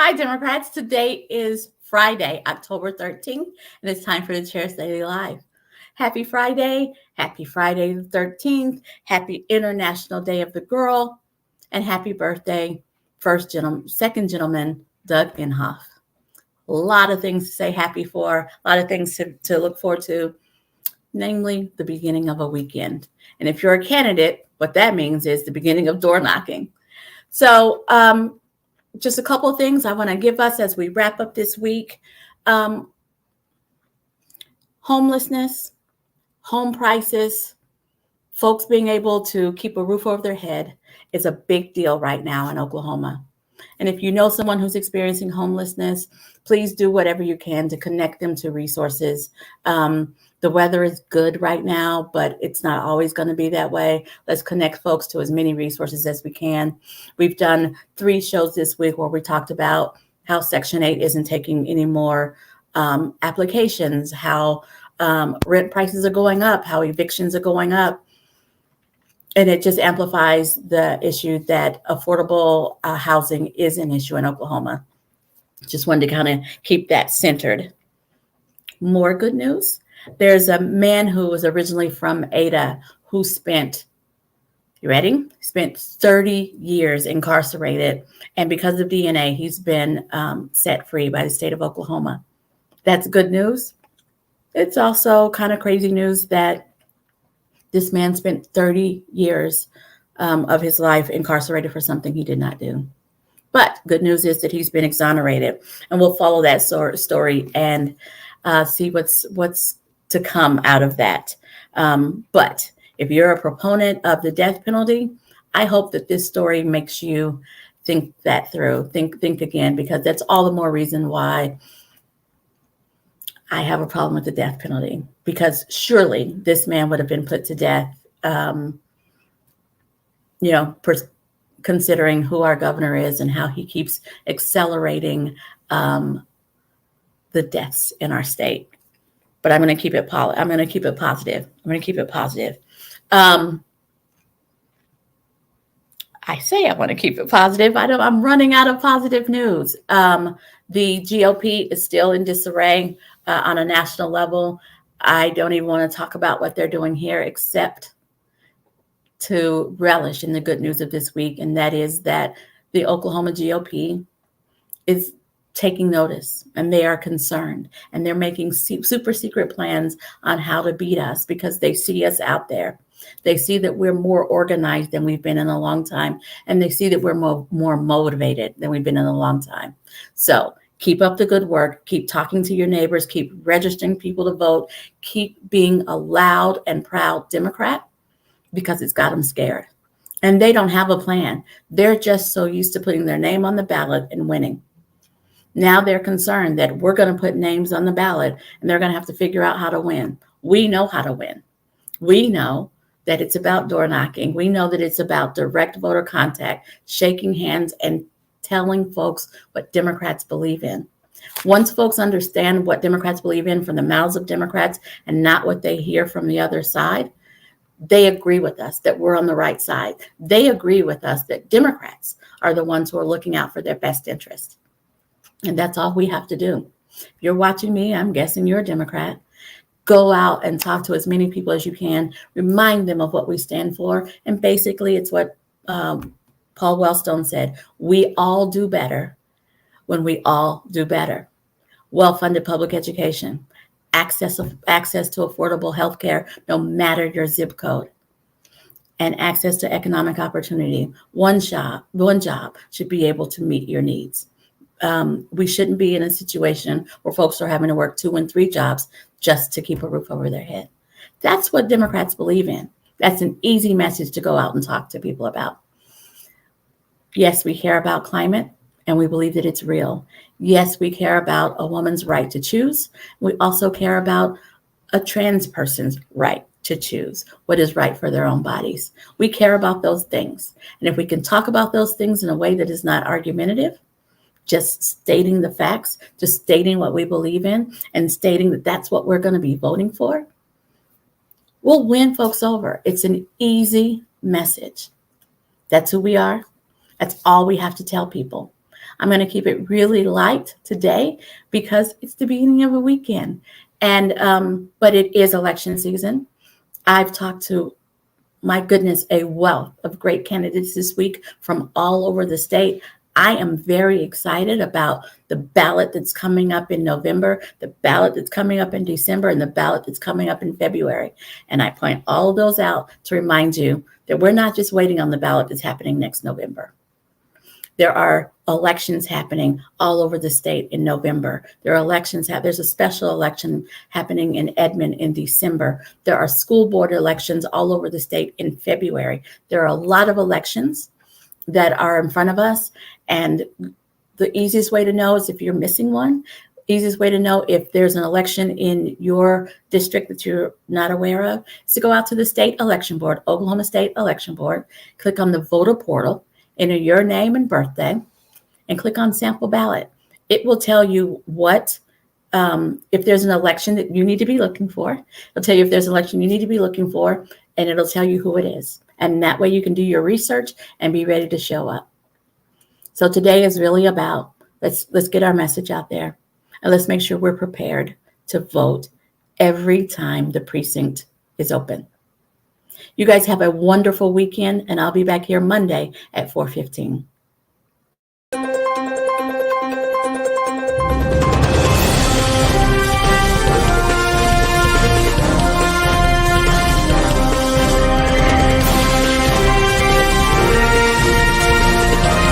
Hi, Democrats. Today is Friday, October 13th, and it's time for the Chair's Daily Live. Happy Friday the 13th, happy International Day of the Girl, and happy birthday, second gentleman, Doug Inhofe. A lot of things to say happy for, a lot of things to look forward to, namely the beginning of a weekend. And if you're a candidate, what that means is the beginning of door knocking. So, just a couple of things I want to give us as we wrap up this week. Homelessness, home prices, folks being able to keep a roof over their head is a big deal right now in Oklahoma. And if you know someone who's experiencing homelessness, please do whatever you can to connect them to resources. The weather is good right now, but it's not always going to be that way. Let's connect folks to as many resources as we can. We've done 3 shows this week where we talked about how Section 8 isn't taking any more applications, how rent prices are going up, how evictions are going up. And it just amplifies the issue that affordable housing is an issue in Oklahoma. Just wanted to kind of keep that centered. More good news. There's a man who was originally from Ada who spent 30 years incarcerated. And because of DNA, he's been set free by the state of Oklahoma. That's good news. It's also kind of crazy news that this man spent 30 years of his life incarcerated for something he did not do. But good news is that he's been exonerated. And we'll follow that story and see what's to come out of that. But if you're a proponent of the death penalty, I hope that this story makes you think that through. Think again, because that's all the more reason why I have a problem with the death penalty. Because surely this man would have been put to death, considering who our governor is and how he keeps accelerating the deaths in our state. But I'm going to keep it positive. I'm going to keep it positive. I say I want to keep it positive. I'm running out of positive news. The GOP is still in disarray on a national level. I don't even want to talk about what they're doing here, except to relish in the good news of this week, and that is that the Oklahoma GOP is taking notice, and they are concerned, and they're making super secret plans on how to beat us because they see us out there. They see that we're more organized than we've been in a long time, and they see that we're more motivated than we've been in a long time. So keep up the good work. Keep talking to your neighbors. Keep registering people to vote. Keep being a loud and proud Democrat, because it's got them scared. And they don't have a plan. They're just so used to putting their name on the ballot and winning. Now they're concerned that we're going to put names on the ballot and they're going to have to figure out how to win. We know how to win. We know that it's about door knocking. We know that it's about direct voter contact, shaking hands, and telling folks what Democrats believe in. Once folks understand what Democrats believe in from the mouths of Democrats and not what they hear from the other side, they agree with us that we're on the right side. They agree with us that Democrats are the ones who are looking out for their best interest. And that's all we have to do. If you're watching me, I'm guessing you're a Democrat. Go out and talk to as many people as you can. Remind them of what we stand for. And basically, it's what Paul Wellstone said. We all do better when we all do better. Well-funded public education, access to affordable health care, no matter your zip code, and access to economic opportunity. One job should be able to meet your needs. We shouldn't be in a situation where folks are having to work 2 and 3 jobs just to keep a roof over their head. That's what Democrats believe in. That's an easy message to go out and talk to people about. Yes, we care about climate, and we believe that it's real. Yes, we care about a woman's right to choose. We also care about a trans person's right to choose what is right for their own bodies. We care about those things. And if we can talk about those things in a way that is not argumentative, just stating the facts, just stating what we believe in, and stating that that's what we're going to be voting for, we'll win folks over. It's an easy message. That's who we are. That's all we have to tell people. I'm going to keep it really light today because it's the beginning of a weekend. And but it is election season. I've talked to, my goodness, a wealth of great candidates this week from all over the state. I am very excited about the ballot that's coming up in November, the ballot that's coming up in December, and the ballot that's coming up in February. And I point all of those out to remind you that we're not just waiting on the ballot that's happening next November. There are elections happening all over the state in November. There are elections. There's a special election happening in Edmond in December. There are school board elections all over the state in February. There are a lot of elections that are in front of us. And the easiest way to know is if you're missing one. Easiest way to know if there's an election in your district that you're not aware of is to go out to the state election board, Oklahoma State Election Board, click on the voter portal, enter your name and birthday, and click on sample ballot. It will tell you what, if there's an election that you need to be looking for. It'll tell you if there's an election you need to be looking for, and it'll tell you who it is. And that way you can do your research and be ready to show up. So today is really about, let's get our message out there, and let's make sure we're prepared to vote every time the precinct is open. You guys have a wonderful weekend, and I'll be back here Monday at 4:15.